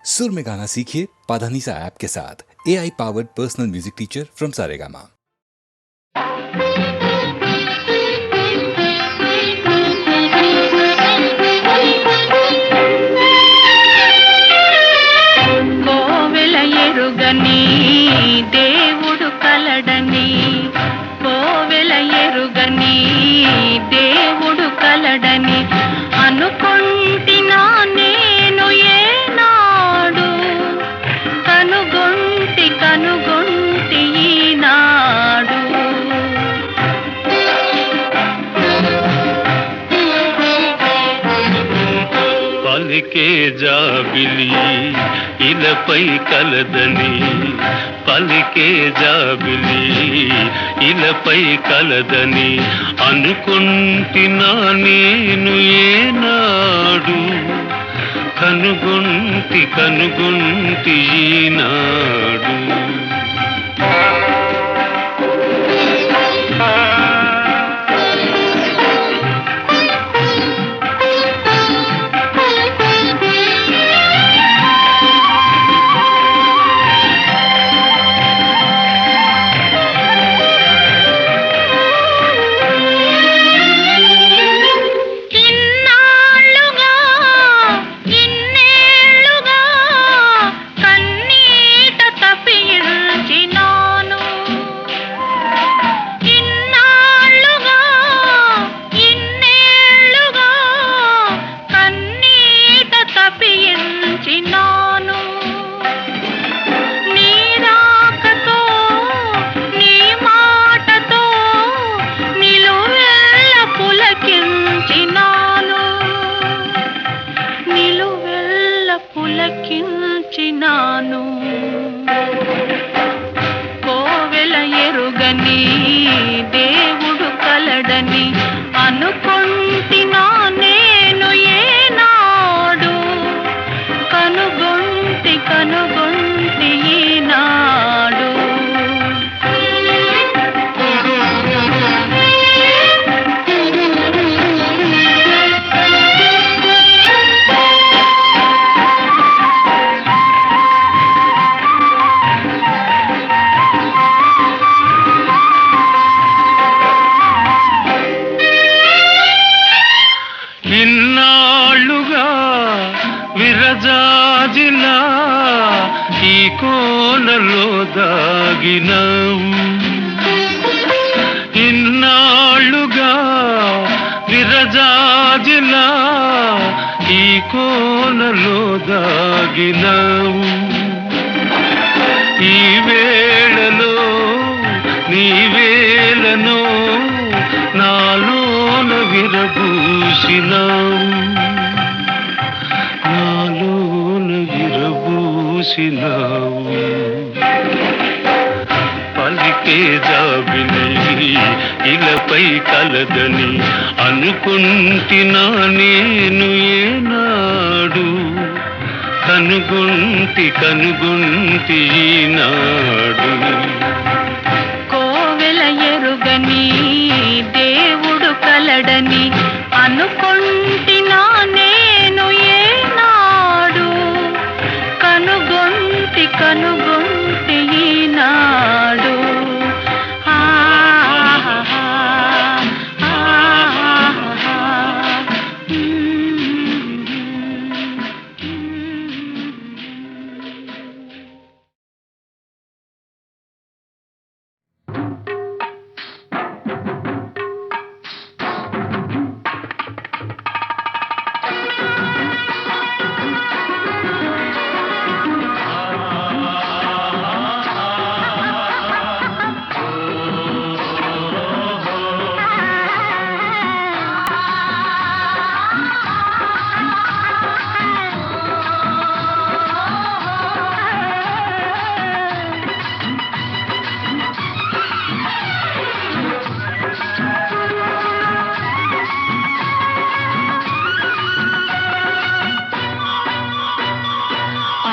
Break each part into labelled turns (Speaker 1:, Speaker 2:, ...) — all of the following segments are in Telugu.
Speaker 1: सुर में गाना सीखिए पाधानीसा ऐप के साथ। AI powered personal music teacher from Saregama.
Speaker 2: కోవెల ఎరుగని దేవుడు కలడని, కోవెల ఎరుగని దేవుడు కలడని అనుకొంటినా నేను ఏనాడు, కనుగొంటి ఈనాడు.
Speaker 3: పలికే జాబిలి ఇలపై కలదని, పలికే జాబిలి ఇలపై కలదని అనుకుంటున్నా నేను ఏనాడు, కనుగొంటి ఈనాడు. కోవెల ఎరుగని దేవుడు కలడని అనుకొంటినా నేను ఏనాడు, కనుగొంటి ఈనాడు. ఇన్నాళ్ళుగా విరజాజిలా ఈ కోనలో దాగినావు, ఇన్నాళ్ళుగా విరజాజిలా ఈ కోనలో దాగినావు. ఈ వేళలో నీ వేళను నాలోన విరబూసినావు, నాలోన విరబూసినావు. పలికే జాబిలి ఇలపై కలదని అనుకుంటున్నా నేను ఏనాడు, కనుగొంటి ఈనాడు.
Speaker 2: కోవెల ఎరుగని దేవుడు కలడని అనుకొంటినా నేను ఏనాడు, కనుగొంటి ఈనాడు.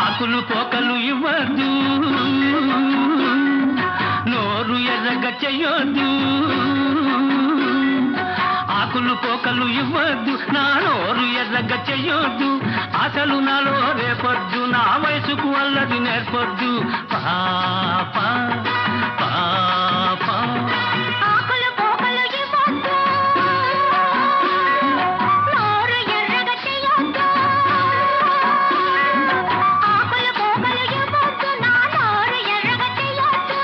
Speaker 3: ఆకులు పోకలు ఇవ్వద్దు, నోరు ఎర్రగ చెయ్యొద్దు. ఆకులు ఆకులు పోకలు ఇవ్వద్దు, నా నోరు ఎర్రగా చెయ్యొద్దు, అసలు నాలో రేపొద్దు, నా వయసుకు అల్లది నేర్పొద్దు. పాప పాప
Speaker 4: ఆకులు పోకలు ఇవ్వొద్దు, నోరు ఎర్రగా చెయ్యొద్దు. ఆకులు పోకలు ఇవ్వొద్దు, నా నోరు ఎర్రగా చెయ్యొద్దు,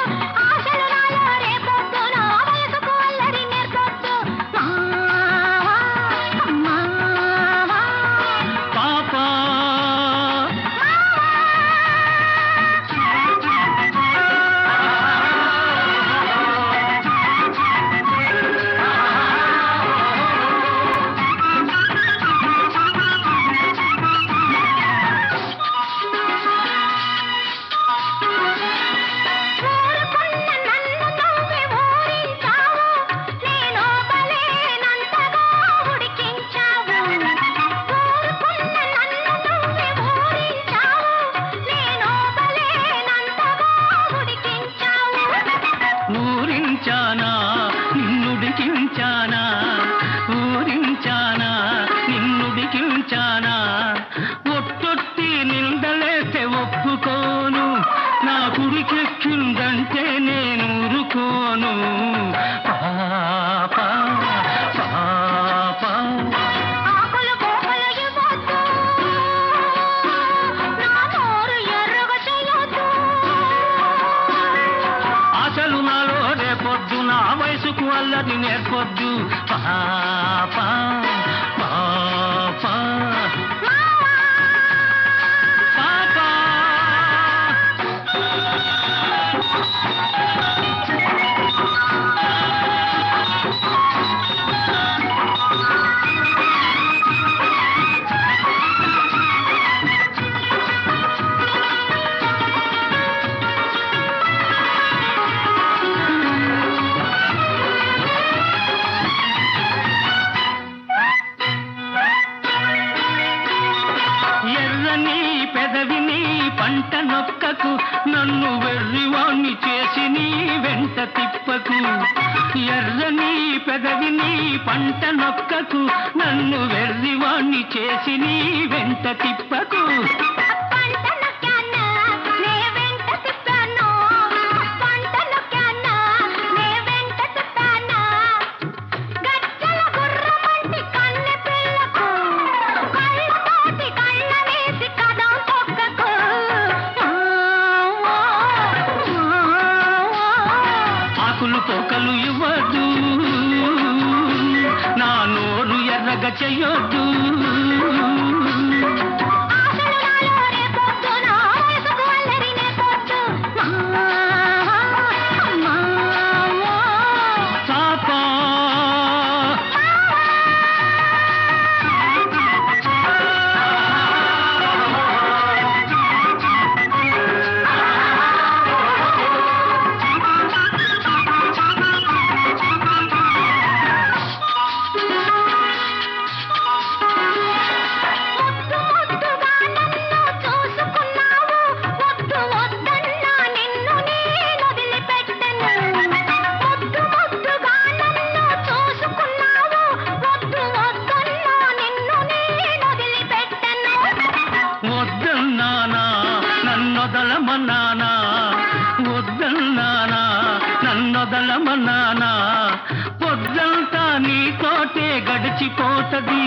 Speaker 4: ఆశలు నాలో రేపొద్దు, నా వయసుకు అల్లరి నేర్పొద్దు. మావా
Speaker 3: పాప
Speaker 4: ఊరుకున్న నన్ను నువ్వే ఊరించావు, నేను బలేనంతగా ఉడికించావు. ఊరుకున్న నన్ను నువ్వే ఊరించావు, నేను బలేనంతగా ఉడికించావు.
Speaker 3: ఊరించానా నిన్నుడికించానా, ఊరించానా నిన్నుడికించానా, ఒట్టొట్టి నిందలేస్తే ఒప్పుకోను, నా కుడికెక్కిందంటే నేను ఊరుకోను. పాప పాప
Speaker 4: ఆకులు పోకలు ఇవ్వొద్దు, నా నోరు ఎర్రగా చెయ్యొద్దు.
Speaker 3: అసలు నాలో రేపొద్దు, నా వయసుకు అల్లది నేర్పొద్దు. పాప పాప పాప ఎర్రని పెదవిని పంట నొక్కకు, నన్ను వెర్రివాణ్ణి చేసి నీ వెంట తిప్పకు. ఎర్రని పెదవిని పంట నొక్కకు, నన్ను వెర్రివాణ్ణి చేసి నీ వెంట తిప్పకు.
Speaker 4: పంట నొక్కానా, నే వెంట తిప్పాను, పంట నొక్కానా, నే వెంట తిప్పానా. గజ్జల గుర్రమంటి కన్నె పిల్లకు, కళ్ళతోటి కళ్ళ వేసి కదం తొక్కకు.
Speaker 3: ఆకులు పోకలు ఇవ్వద్దు, నా నోరు ఎర్రగా చెయ్యొద్దు.
Speaker 4: ఆశలు నాలో రేపొద్దు, నా వయసుకు అల్లరి నేర్పొద్దు.
Speaker 3: పాప
Speaker 4: ముద్దు ముద్దుగా నన్ను చూసుకున్నావు, వద్దు వద్దన్నా నిన్ను నేను వదిలిపెట్టను. ముద్దు ముద్దుగా నన్ను చూసుకున్నావు, వద్దు వద్దన్నా నిన్ను నేను వదిలిపెట్టను.
Speaker 3: వద్దన్నానా నన్నొదలమన్నానా, వద్దన్నానా నన్నొదలమన్నానా, పొద్దంతా నీతోటే గడిచిపోతది,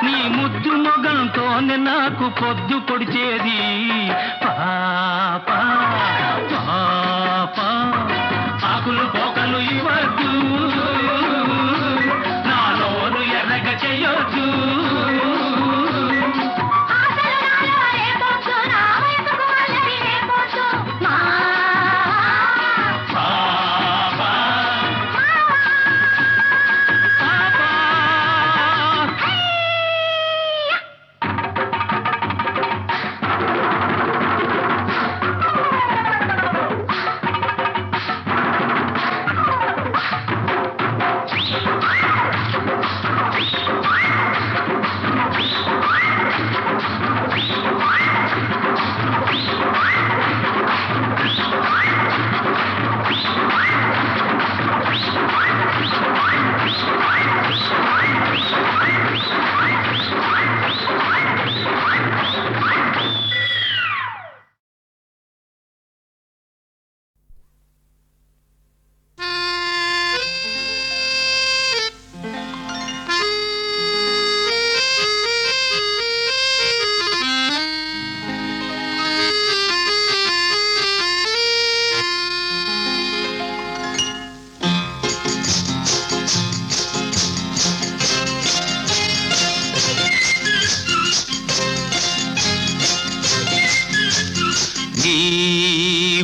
Speaker 3: నీ ముద్దు మొగంతోనే నాకు పొద్దు పొడిచేది. పాప పాప ఆకులు పోకలు ఇవ్వద్దు, నా నోరు ఎర్రగా చెయ్యొద్దు.
Speaker 4: ఆశలు నాలో రేపొద్దు, నా వయసుకు అల్లరి నేర్పొద్దు.
Speaker 3: పాప పాప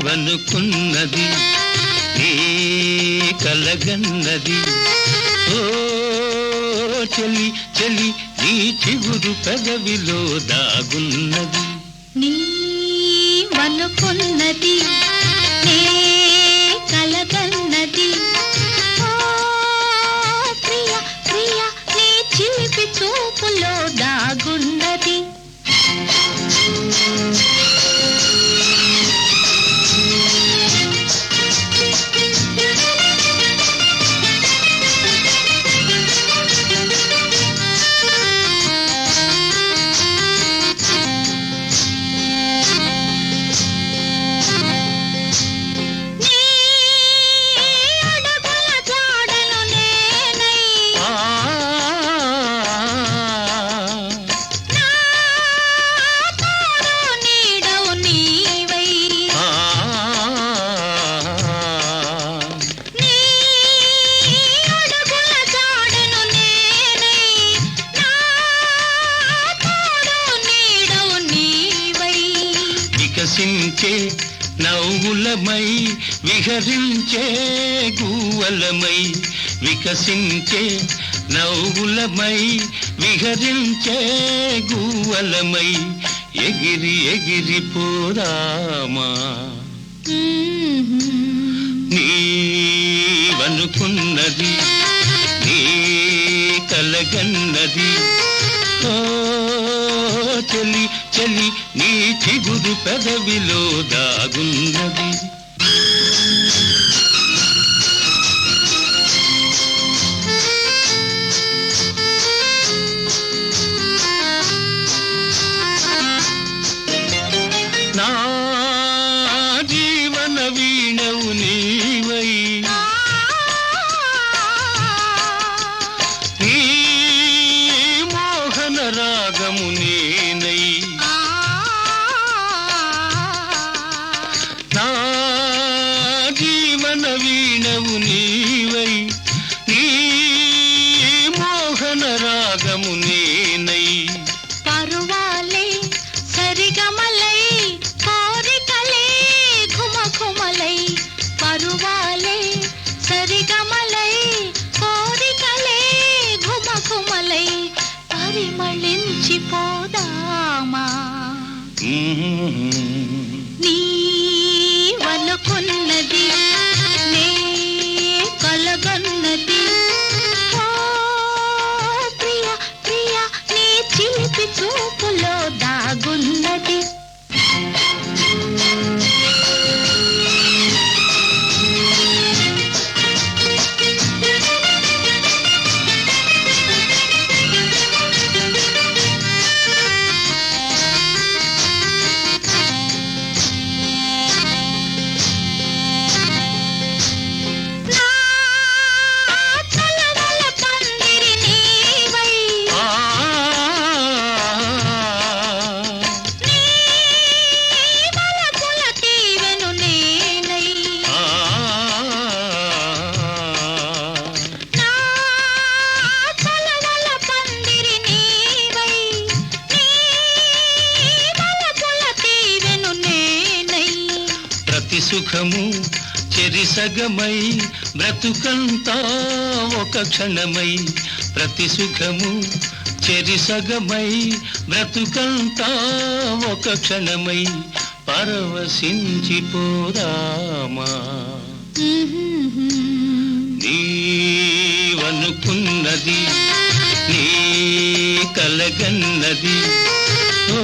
Speaker 5: నీవనుకున్నది నీ కలగన్నది ఓ చెలి చెలి నీ చిగురు పెదవిలో దాగున్నది
Speaker 4: నీవనుకున్నది నీ కలగన్నది ఓ ప్రియ ప్రియ నీ చిలిపి చూపులో దాగున్నది
Speaker 5: వికసించే నవ్వులమై విహరించే గువ్వలమై వికసించే నవ్వులమై విహరించే గువ్వలమై ఎగిరి ఎగిరి పోదామా నీవనుకున్నది నీ కలగన్నది ఓ చెలి చెలి నీ చిగురు పెదవిలో దాగున్నది నా జీవన వీణవు నీవై నీ మోహన రాగము నేనై నా జీవన వీణవు నీవై నీ మోహన రాగము నేనై
Speaker 4: పరువాలే సరిగమలై కోరికలే ఘుమఘుమలై పరువాలే సరిగమలై కోరికలే ఘుమఘుమలై పరిమళించిపోదామా నీవనుకున్నది నీ కలగన్నది ఓ ప్రియ ప్రియ నీ చిలిపి చూపులో దాగున్నది నా చలవల పందిరి నీవై నీ వలపుల తీవెను నేనై నా చలవల పందిరి నీవై నీ వలపుల తీవెను నేనై
Speaker 5: ప్రతి సుఖము చెరిసగమై బ్రతుకంతా ఒక క్షణమై ప్రతి సుఖము చెరిసగమై బ్రతుకంతా ఒక క్షణమై పరవశించిపోదామా నీవనుకున్నది నీ కలగన్నది ఓ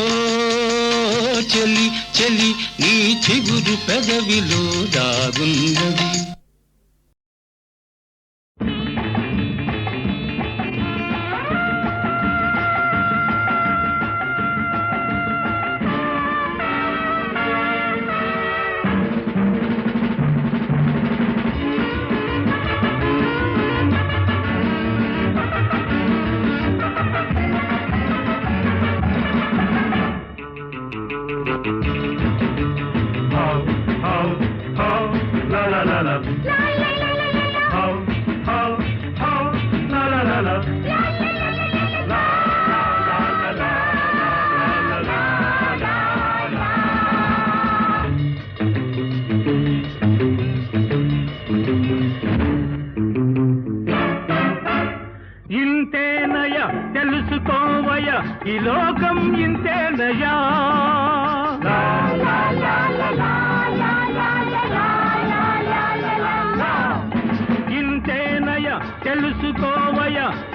Speaker 5: చెలి చెలి నీ చిగురు పెదవిలో దాగున్నది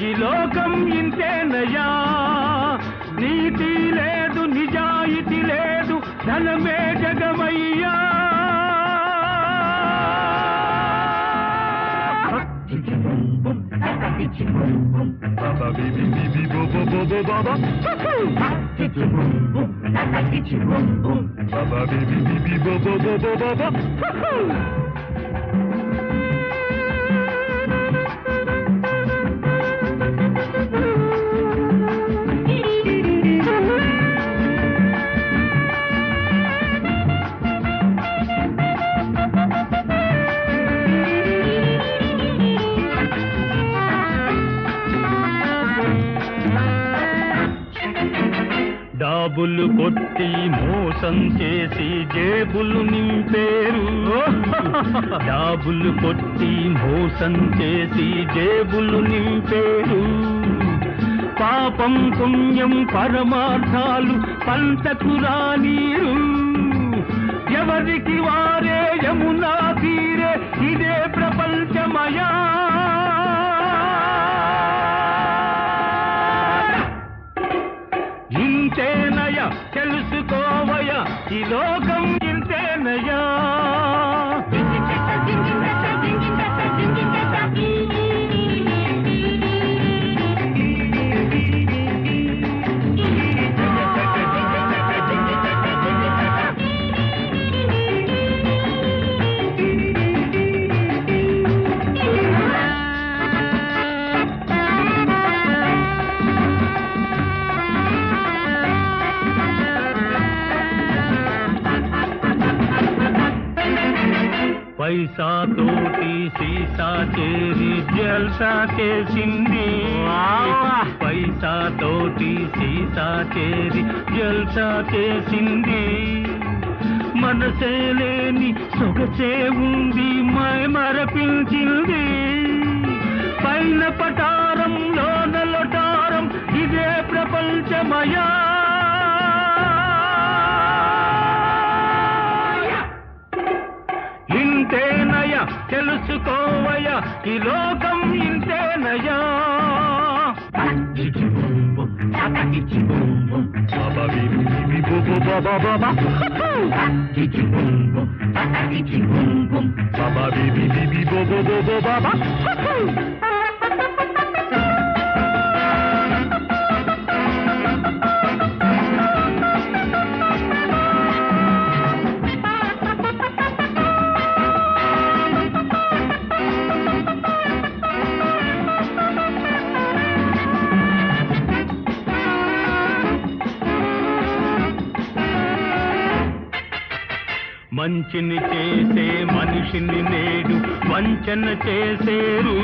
Speaker 3: ఈ లోకం ఇంతేనయ్యా నీతి లేదు నిజాయితీ లేదు ధనమే జగమయ్యా Baba bibi bibi bo bo bo bo baba. Baba bibi bibi bo bo bo bo baba. డాబులు కొట్టి మోసం చేసి జేబులు నింపేరు డాబులు కొట్టి మోసం చేసి జేబులు నింపేరు పాపం పుణ్యం పరమార్థాలు పంటకు రానీరు ఎవరికి వారే యమునా తీరే ఇదే ప్రపంచమయా ఇంతేనయ తెలుసుకోవయ ఈ లోకం ఇంతేనయా పైసా తోటి సీసా చేరి జల్సా చేసింది పైసా తోటి సీసా చేరి జల్సా చేసింది మనసే లేని సొగసే ఉంది మై మరపించింది పైన పటారం లోన లొటారం ఇదే ప్రపంచమయా ఇంతేనయ తెలుసుకోవయ ఈ లోకం ఇంతేనయా బాబా బిబి బిబి బో బో బాబా బాబా బాబా బిబి బిబి బో బో బో బో బాబా మంచిని చేసే మనిషిని నేడు వంచన చేసేరు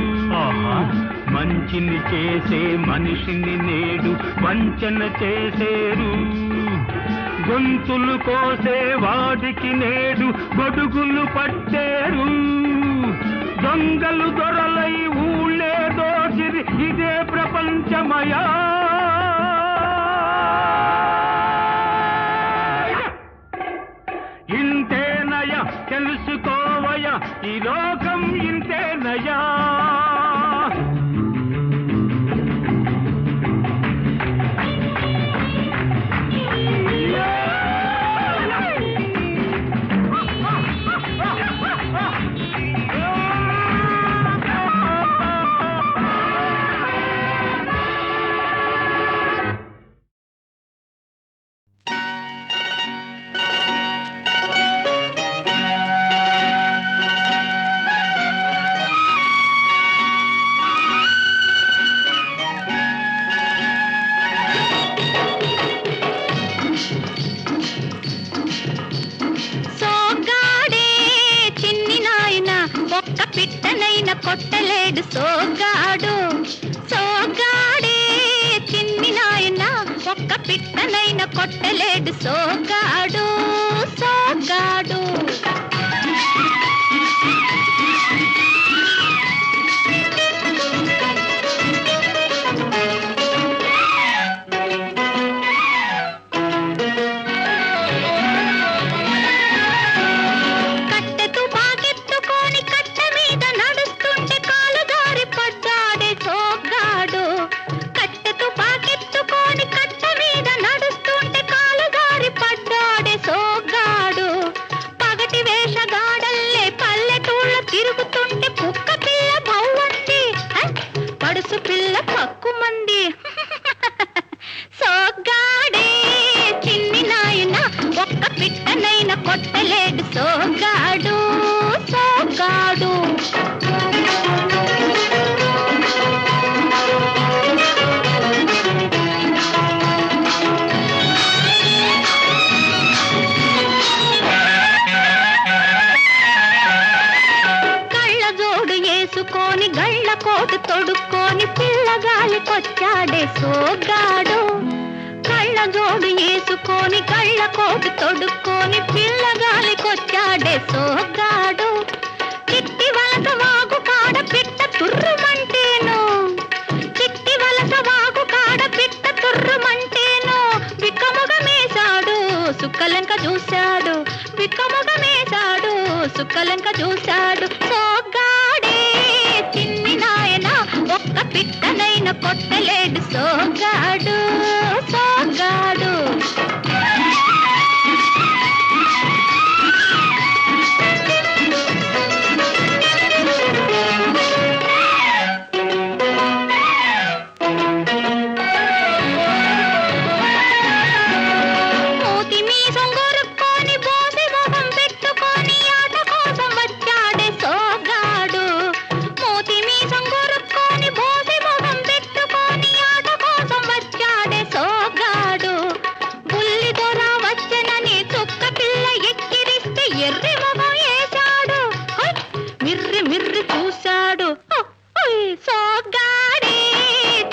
Speaker 3: మంచిని చేసే మనిషిని నేడు వంచన చేసేరు గొంతులు కోసే వాడికి నేడు గొడుగులు పట్టేరు దొంగలు దొరలై ఊళ్ళే దోచిరి ఇదే ప్రపంచమయా ఇంతేనయ తెలుసుకోవయ ఈ లోకం ఇంతేనయా
Speaker 4: పిట్టనైన కొట్టలేడు సోగాడు సోగాడే చిన్ని నాయన ఒక్క పిట్టనైన కొట్టలేడు సోగాడు సోగాడు పడ్డాడే సోగాడు పిట్టనైన కొట్టలేడు సోగాడు సోగాడు. కళ్ళజోడు వేసుకొని గళ్ళ కోటు తొడుక్కొని పిల్లగాలికొచ్చాడే సోగాడు. కళ్ళజోడు వేసుకొని కళ్ళ కోటు తొడుక్కొని పిల్లగాలికొచ్చాడే సోగాడు. చిట్టి వలస వాగు కాడ పిట్ట తుర్రుమంటేను, చిట్టి వలస వాగు కాడ పిట్ట తుర్రుమంటేను విక్కముగమేశాడు సుక్కలంక చూశాడు, విక్కముగమేశాడు సుక్కలంక చూశాడు. సోగాడే చిన్ని నాయన ఒక్క పిట్టనైన కొట్టలేడు సోగాడు సోగాడు. మూతి మీసం గొరుక్కొని బోసి మొహం పెట్టుకొని ఆట కోసం వచ్చాడే సోగాడు. మూతి మీసం గొరుక్కొని బోసి మొహం పెట్టుకొని ఆట కోసం వచ్చాడే సోగాడు. బుల్లి దొర వచ్చనని చుక్క పిల్ల ఎక్కిరిస్తే ఎర్రి మొహం వేశాడు, మిర్రి మిర్రి చూశాడు. సోగాడే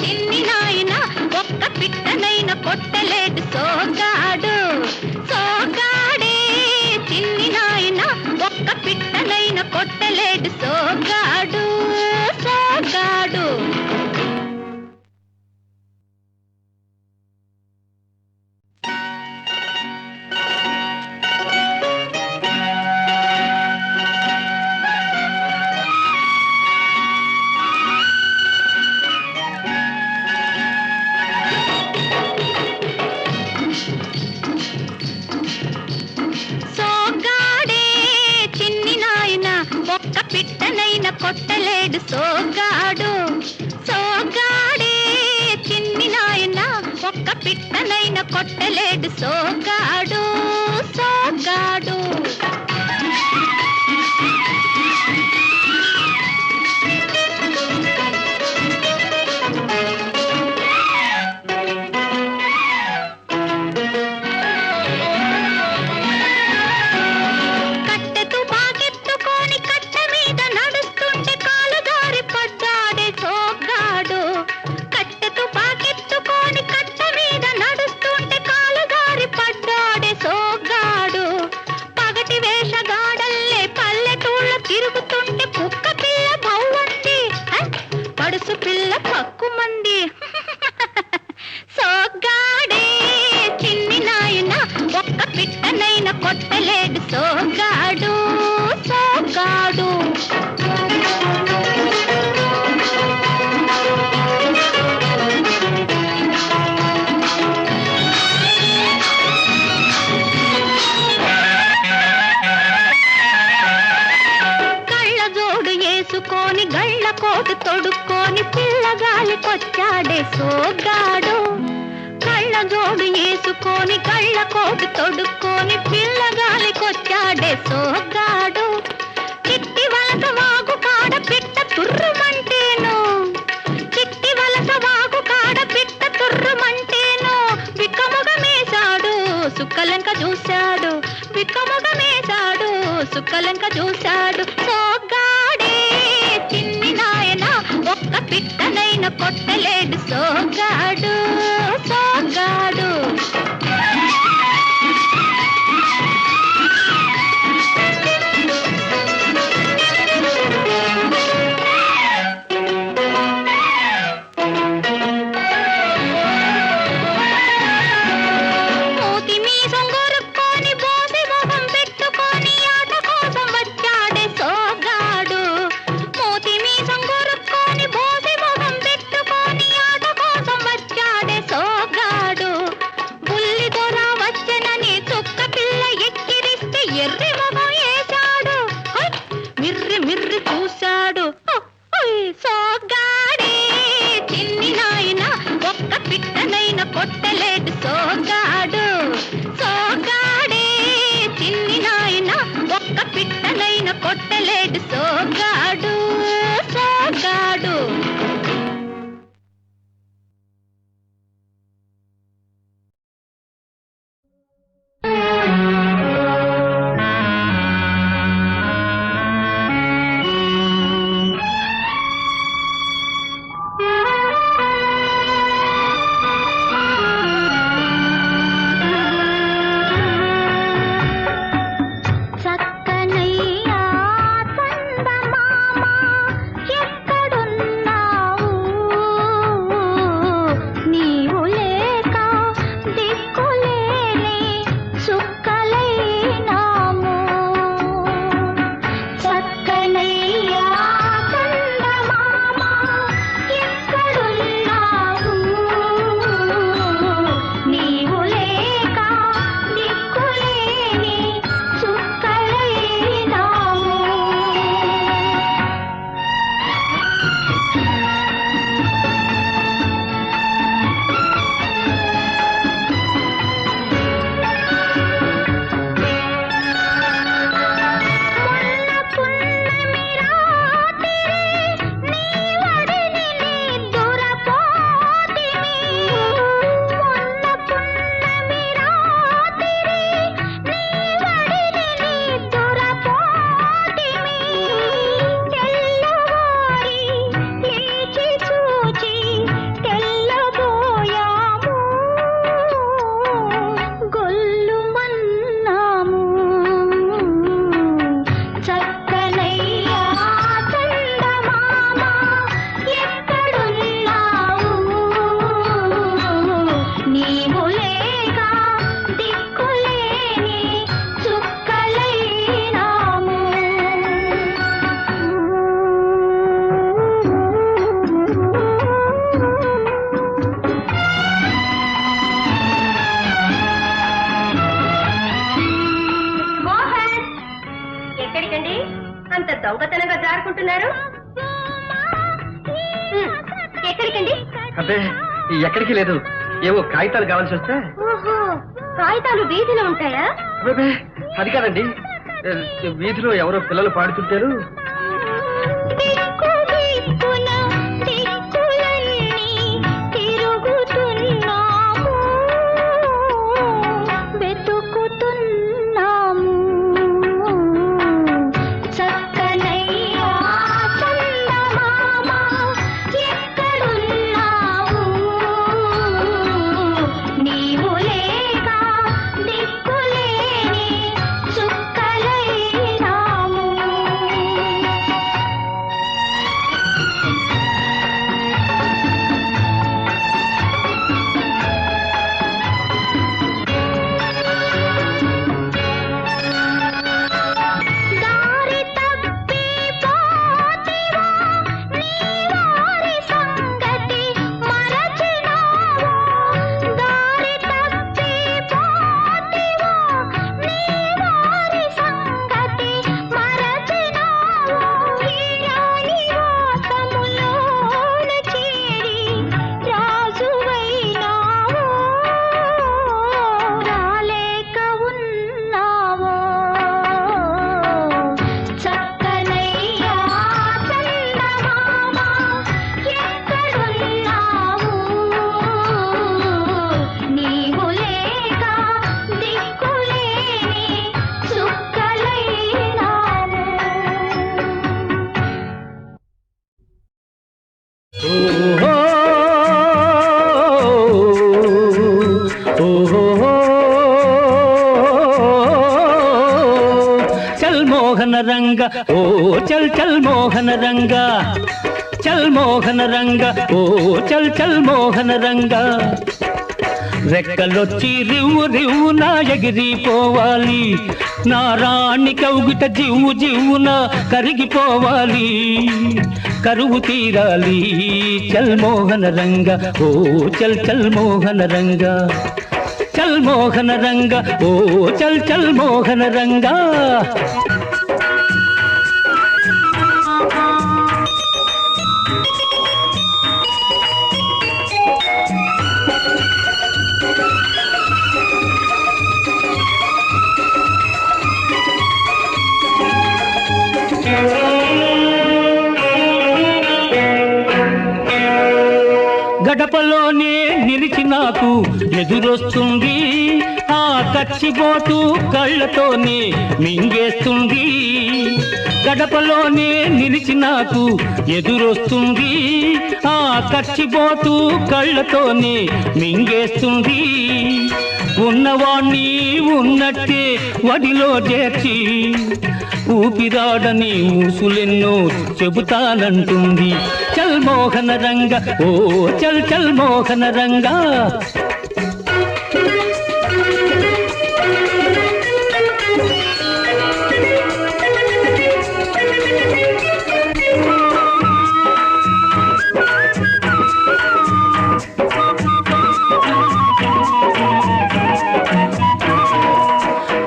Speaker 4: చిన్ని నాయన ఒక్క పిట్టనైన కొట్టలేడు సోగాడు. సోగాడే చిన్ని నాయన ఒక్క పిట్టనైన కొట్టలేడు సోగాడు సోగాడు. సోగాడే చిన్ని నాయన ఒక్క పిట్టనైన కొట్టలేడు సోగాడు. సోగాడే చిన్ని నాయన ఒక్క పిట్టనైన కొట్టలేడు సోగాడు సోగాడు. కట్టె తుపాకెత్తుకొని కట్ట మీద నడుస్తుంటే కాలు జారి పడ్డాడే సోగాడు. కట్టె తుపాకెత్తుకొని కట్ట మీద నడుస్తుంటే కాలు జారి పడ్డాడే సోగాడు. పగటి వేషగాడల్లే పల్లెటూళ్ళ తిరుగుతుంటే కుక్క పిల్ల భవ్వంది, పడుసు పిల్ల పక్కుమంది. సోగాడే చిన్ని నాయన ఒక్క పిట్టనైన కొట్టలేడు సోగాడు సోగాడు. కళ్ళజోడు వేసుకొని గళ్ళ కోటు తొడుక్కొని పిల్లగాలికొచ్చాడే సోగాడు. కళ్ళజోడు వేసుకొని కళ్ళ కోటు తొడుక్కొని పిల్లగాలికొచ్చాడే సోగాడు. చిట్టి వలస వాగు కాడ పిట్ట తుర్రుమంటేను, చిట్టి వలస వాగు కాడ పిట్ట తుర్రుమంటేను విక్కముగమేశాడు సుక్కలంక చూశాడు, విక్కముగమేశాడు సుక్కలంక చూశాడు. సోగాడే చిన్ని నాయన ఒక్క పిట్టనైన కొట్టలేడు సోగాడు సోగాడు. మూతి మీసం గొరుక్కొని బోసి మొహం పెట్టుకొని ఆట కోసం వచ్చాడే సోగాడు. మూతి మీసం గొరుక్కొని బోసి మొహం పెట్టుకొని ఆట కోసం వచ్చాడే అంత దొంగతనంగా జారుకుంటున్నారు? ఎక్కడికండి?
Speaker 6: అదే ఎక్కడికి లేదు, ఏవో కాగితాలు కావాల్సి వస్తే.
Speaker 4: ఓహో, కాగితాలు వీధిలో ఉంటాయా?
Speaker 6: అబ్బే, అది కాదండి, వీధిలో ఎవరో పిల్లలు పాడుతుంటారు.
Speaker 5: రంగ ఓ చల్ చల్ మోహన రంగ, చల్ మోహన రంగ ఓ చల్ చల్ మోహన రంగ. రెక్కలొచ్చి రివ్వు రివ్వున ఎగిరిపోవాలి, నా రాణి కౌగిట జివ్వు జివ్వున కరిగిపోవాలి, కరువు తీరాలి. చల్ మోహన రంగ ఓ చల్ చల్ మోహన రంగ, చల్ మోహన రంగ ఓ చల్ చల్ మోహన రంగ. గడపలోనే నిలిచి నాకు ఎదురొస్తుంది, ఆ కచ్చిపోతూ కళ్ళతోనే మింగేస్తుంది. గడపలోనే నిలిచి నాకు ఎదురొస్తుంది, ఆ కచ్చిపోతూ కళ్ళతోనే మింగేస్తుంది. ఉన్నవాణ్ణి ఉన్నట్టే వడిలో చేర్చి, ఊపిరాడని ఊసులెన్నో చెబుతానంటుంది. చల్ మోహన రంగ ఓ చల్ చల్ మోహన రంగ.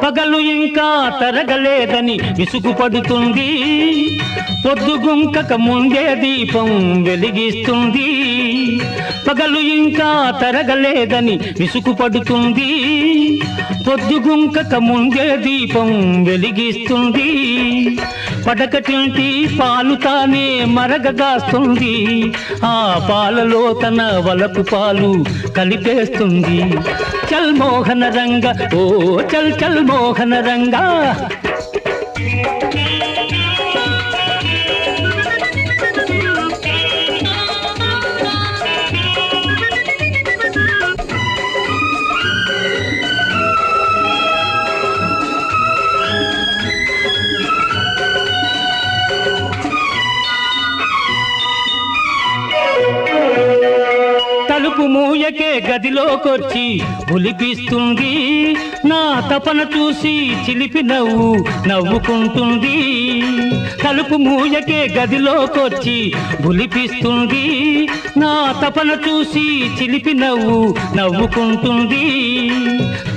Speaker 5: పగలు ఇంకా తరగలేదని విసుగు పడుతుంది, పొద్దుగుంకక ముందే దీపం వెలిగిస్తుంది. పగలు ఇంకా తరగలేదని విసుగు పడుతుంది, పొద్దుగుంకక ముందే దీపం వెలిగిస్తుంది. పడకటింటి పాలు తానే మరగగాస్తుంది, ఆ పాలలో తన వలపు పాలు కలిపేస్తుంది. చల్ మోహన రంగ ఓ చల్ చల్ మోహన రంగ. తలుపు మూయకే గదిలోకొచ్చి ఒలిపిస్తుంది, నా తపన చూసి చిలిపి నవ్వు నవ్వుకుంటుంది. తలుపు మూయకే గదిలోకొచ్చి ఒలిపిస్తుంది, నా తపన చూసి చిలిపి నవ్వు నవ్వుకుంటుంది.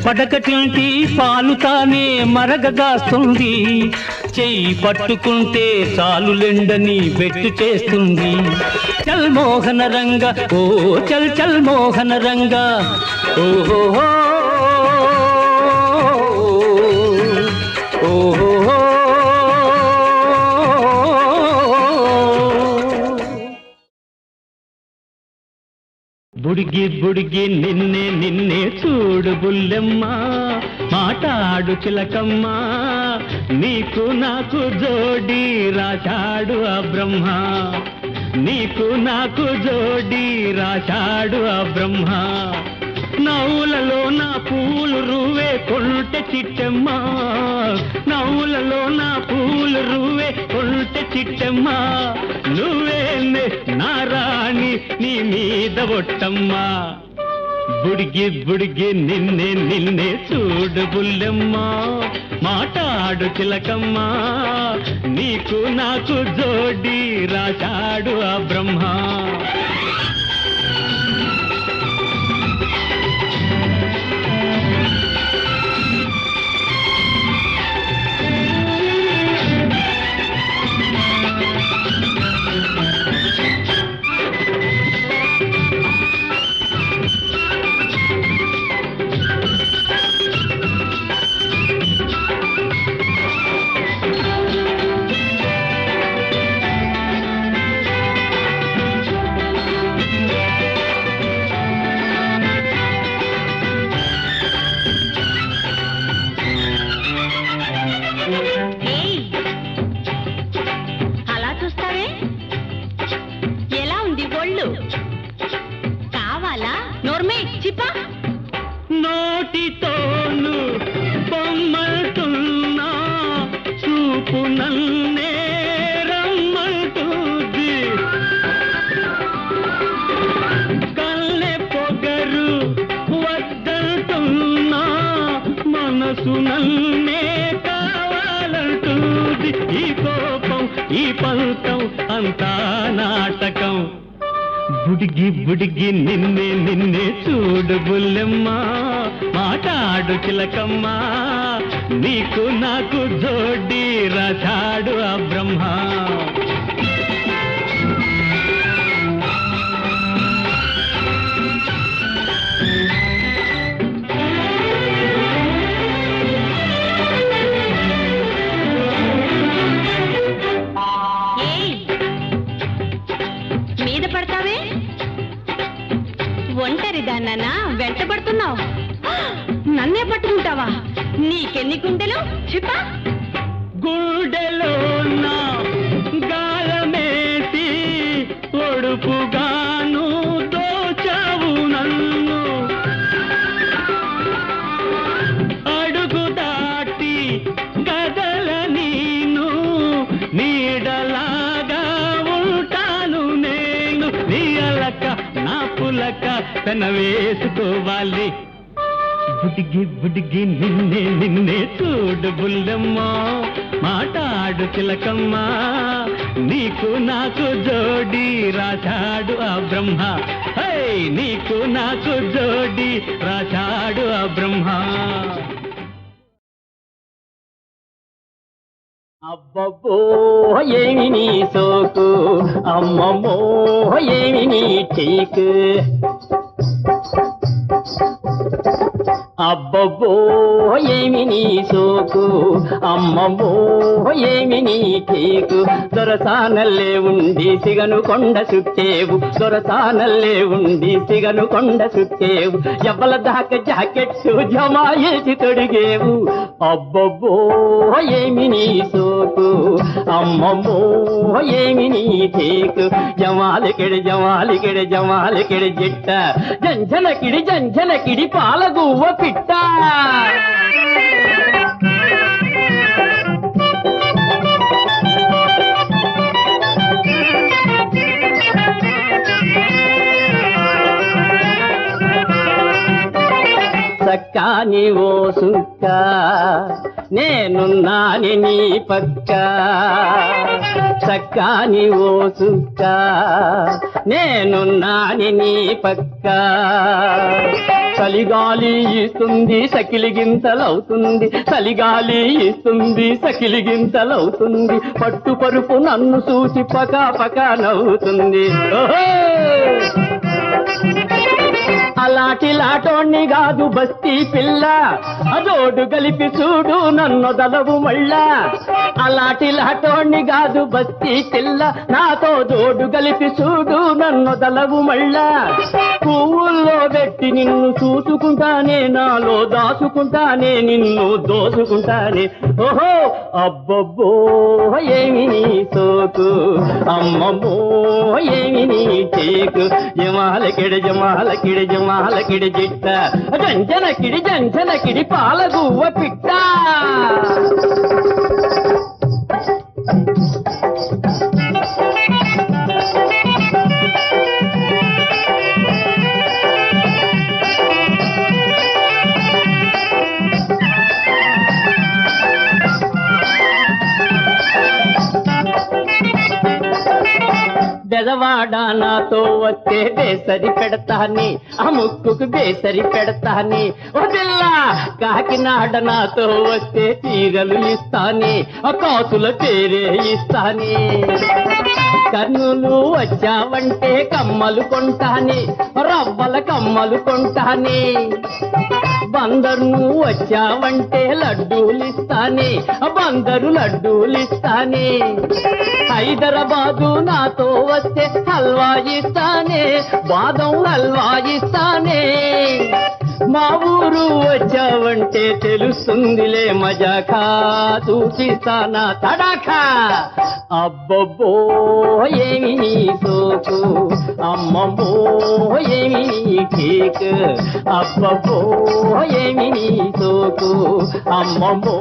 Speaker 5: పడకటింటి పాలు తానే మరగగాస్తుంది, చెయ్యి పట్టుకుంటే చాలులెండని బెట్టు చేస్తుంది. చల్ మోహన రంగ ఓ చల్ చల్ మోహన రంగ ఓహో ఓహో. బుడిగి బుడిగి నిన్నే నిన్నే చూడు బుల్లెమ్మ, మాటాడు చిలకమ్మ, నీకు నాకు జోడి రాశాడు ఆ బ్రహ్మ, నీకు నాకు జోడి రాశాడు ఆ బ్రహ్మ. నవ్వులలో నా పూలు రువే కొంటె చిట్టెమ్మ, నవ్వులలో నా పూలు రువే కొంటె చిట్టెమ్మ, నువ్వే నా రాణి నీ మీద ఒట్టమ్మ. బుడిగి బుడిగి నిన్నే నిన్నే చూడు బుల్లెమ్మ, మాటాడు చిలకమ్మ, నీకు నాకు జోడి రాశాడు ఆ బ్రహ్మ.
Speaker 4: అలా చూస్తావే, ఎలా ఉంది ఒళ్ళు? కావాలా? నోర్మే చిప్పా.
Speaker 5: నోటితోను బొమ్మల్తున్నా చూపు నన్నే రమ్మంటుంది, కళ్ళె పొగరు వద్దంటున్నా మనసు నన్నే కావాలంటుంది. ఈ కోపం ఈ పంతం అంతా నాటకం. బుడిగి బుడిగి నిన్నే నిన్నే చూడు బుల్లెమ్మ, మాటాడు చిలకమ్మ, నీకు నాకు జోడి రాశాడు ఆ బ్రహ్మ.
Speaker 4: మీద పడతావే, ఒంటరిదాన్నా వెంటబడుతున్నావు, నన్నే పట్టుకుంటావా? నీకెన్ని గుండెలు చిప్పా?
Speaker 5: గుండెలో నా గాలమేసి ఒడుపుగాను దోచావు నన్ను, అడుగు దాటి కదల నీను నీడలాగా ఉంటాను నేను, నీ అలక నా పులక తన వేసుకోవాలి. బుడిగి బుడిగి నిన్నే నిన్నే చూడు బుల్లెమ్మ, మాటాడు చిలకమ్మ, నీకు నాకు జోడి రాశాడు ఆ బ్రహ్మ. హే, నీకు నాకు జోడి రాశాడు ఆ బ్రహ్మ. అబ్బబ్బో ఏమి నీ సోకు, అమ్మమ్మో ఏమి నీ చీకు, అబ్బబ్బో ఏమి నీ సోకు, అమ్మమ్మో ఏమి నీ చీకు. దొరసానల్లే ఉండి సిగను కొండ చుట్టేవు, దొరసానల్లే ఉండి సిగను కొండ చుట్టేవు, ఎవ్వల దాకా జాకెట్టు జమాయేసి తొడిగేవు. అబ్బబ్బో ఏమి నీ సోకు, అమ్మమ్మో ఏమి నీ చీకు. జమాలికిడి జమాలికిడి జమాలికిడి జిట్ట, జంఝనకిడి జంఝనకిడి పాలగువ్వ పిట్ట. చక్కాని ఓ సుక్క నేనున్నాని నీ పక్క, చక్కాని ఓ సుక్క నేనున్నాని నీ పక్క. చలిగాలి ఇస్తుంది సకిలిగింతలవుతుంది, చలిగాలి ఇస్తుంది సకిలిగింతలవుతుంది, పట్టు పరుపు నన్ను చూసి పకా పకా నవ్వుతుంది. ఓహో అలాంటి లాటోణ్ణి కాదు బస్తీ పిల్ల, అదోడు కలిపి చూడు నన్నొదలవు మళ్ళా. అలాంటి లాటోణ్ణి కాదు బస్తీ పిల్ల, నాతో జోడు కలిపి చూడు నన్నొదలవు మళ్ళా. పువ్వుల్లో పెట్టి నిన్ను చూసుకుంటానే, నాలో దాచుకుంటానే, నిన్ను దోసుకుంటానే. ఓహో అబ్బబ్బో ఏమి నీ సోకు, అమ్మమ్మో ఏమి నీ టేకు, జమాలకిడ జమాలకిడ జమాలకిడ జిట్ట, జంజనకిడి జంజనకిడి పాలగువ్వ పిట్ట. బెదవాడ నాతో వస్తే బేసరి పెడతాని, ఆ ముక్కుకు బేసరి పెడతాని. ఓ పిల్ల కాకినాడ నాతో వస్తే చీరలు ఇస్తాని, ఆ కాసుల పేరే ఇస్తాని. కర్నూలు వచ్చావంటే కమ్మలు కొంటాని, రవ్వల కమ్మలు కొంటాని. బందరు వచ్చావంటే లడ్డూలిస్తాని, బందరు లడ్డూలిస్తాని. హైదరాబాదు నాతో వస్తే హల్వా ఇస్తానే, బాదం హల్వా ఇస్తానే. మా ఊరు వచ్చావంటే తెలుస్తుందిలే మజాకా, చూపిస్తానా తడాఖా. అబ్బబ్బో ఏమి నీ సోకు, అమ్మమ్మో ఏమి నీ కేక్, అబ్బబ్బో ఏమి నీ సోకు, అమ్మమ్మో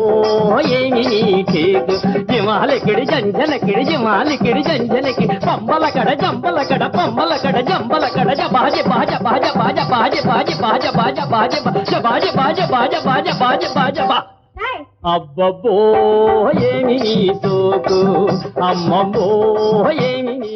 Speaker 5: ఏమి నీ కేక్. జిమాలకిడి జంజనకిడి జిమాలకిడి జంజనకిడి, పంబల కడ జంబల కడ పంబల కడ జంబల కడ జబాజ బాజ బాజ బాజ బాజ బాజ బాజ బాజ బాజ బాజ బాజ బాజ బాజ బాజ బాజ బాజ బా. అబ్బబ్బో ఏమి నీ సోకు, అమ్మమ్మో ఏమి నీ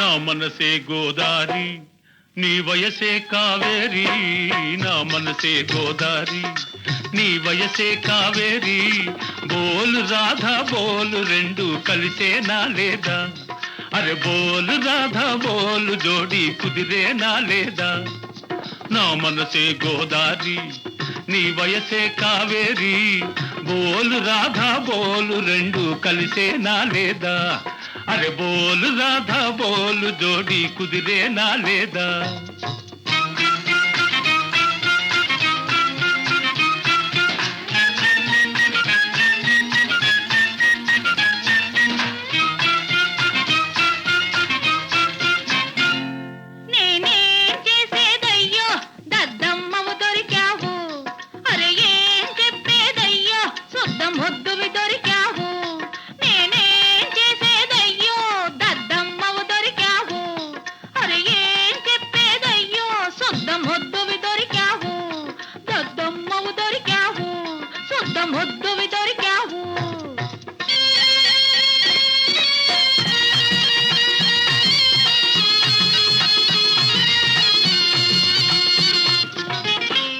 Speaker 3: నా మనసే గోదారి నీ వయసే కావేరి, నా మనసే గోదారి నీ వయసే కావేరి. బోలు రాధా బోలు రెండు కలిసేనా లేదా, అరే బోలు రాధా బోలు జోడి కుదిరేనా లేదా. నా మనసే గోదారి నీ వయసే కావేరి, బోలు రాధా బోలు రెండు కలిసేనా లేదా, అరే బోలు రాధా బోలు జోడి కుదిరేనా లేదా.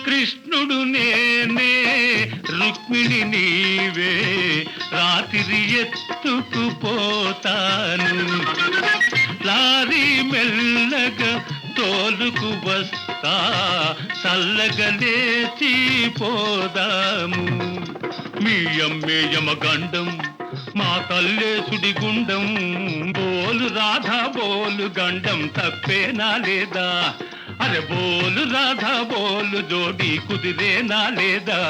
Speaker 3: కృష్ణుడు నేనే రుక్మిణి నీవే, రాత్రి ఎత్తుకుపోతాను, లారీ మెల్లగా తోలుకు వస్తా, చల్లగా లేచిపోదాము. మీ అమ్మే యమగండం మా తల్లే సుడిగుండం, బోలు రాధా బోలు గండం తప్పేనా లేదా, అరే బోలు రాధా బోలు జోడి కుదిరేనా లేదా.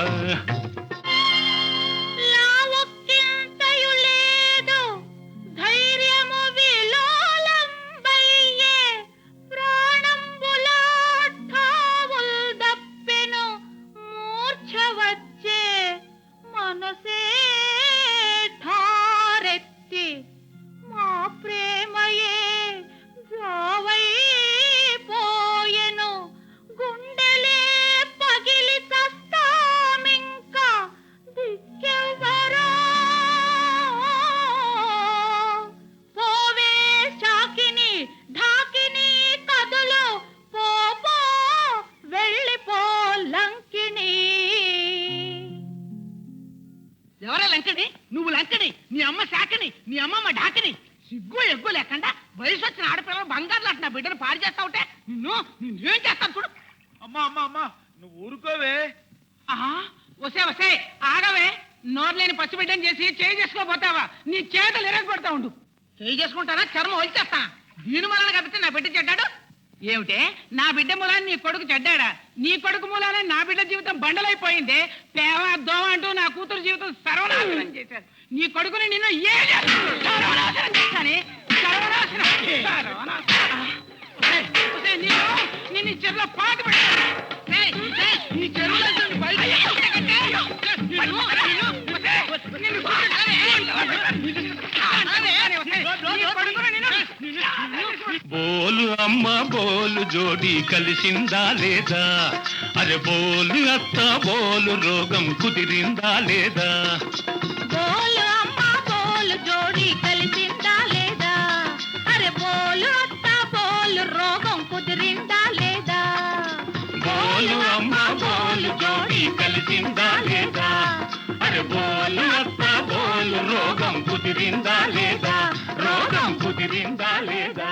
Speaker 4: మా ప్రేమయే
Speaker 7: ఎవరా లంకడి? నువ్వు లంకడి, నీ అమ్మ శాకని, నీ అమ్మమ్మ ఢాకని. సిగ్గు ఎగ్గు లేకుండా వయసు వచ్చిన ఆడపిల్లలు బంగారు లాంటి నా బిడ్డను పాడు చేస్తా ఉంటే నిన్నేం చేస్తాను చూడు.
Speaker 3: అమ్మా అమ్మా అమ్మా నువ్వు ఊరుకోవే.
Speaker 7: వసే వసే ఆగవే. నోరులేని పసిబిడ్డని చేసి చేయి చేసుకోపోతావా? నీ చేతులు ఎరగొడతా ఉండు. చేయి చేసుకుంటారా చర్మం వచ్చేస్తా. దీని మూలాన కాబట్టి నా బిడ్డ చెడ్డాడు ఏమిటే? నా బిడ్డ మూలాన్ని నీ కొడుకు చెడ్డాడా? నీ కొడుకు మూలానే నా బిడ్డ జీవితం బండలైపోయింది. పేవ దోమ అంటూ నా కూతురు జీవితం సర్వనాశనం చేశారు. నీ కొడుకుని నిన్ను సర్వనాశనం చేస్తానే. నిన్ను చెరువులో పాటు పెట్టాను. నీ చెరువులో
Speaker 5: బోలు అమ్మ బోలు జోడి కలిసిందా లేదా? అరే బోలు అత్త బోలు రోగం కుదిరిందా లేదా?
Speaker 4: బోలు అమ్మ బోలు జోడి కలిసిందా లేదా? అరే బోలు అత్త బోలు రోగం కుదిరిందా లేదా?
Speaker 5: బోలు అమ్మ బోలు జోడి కలిసిందా లేదా? అరే బోలు అత్త బోలు రోగం కుదిరిందా లేదా? రోగం కుదిరిందా లేదా?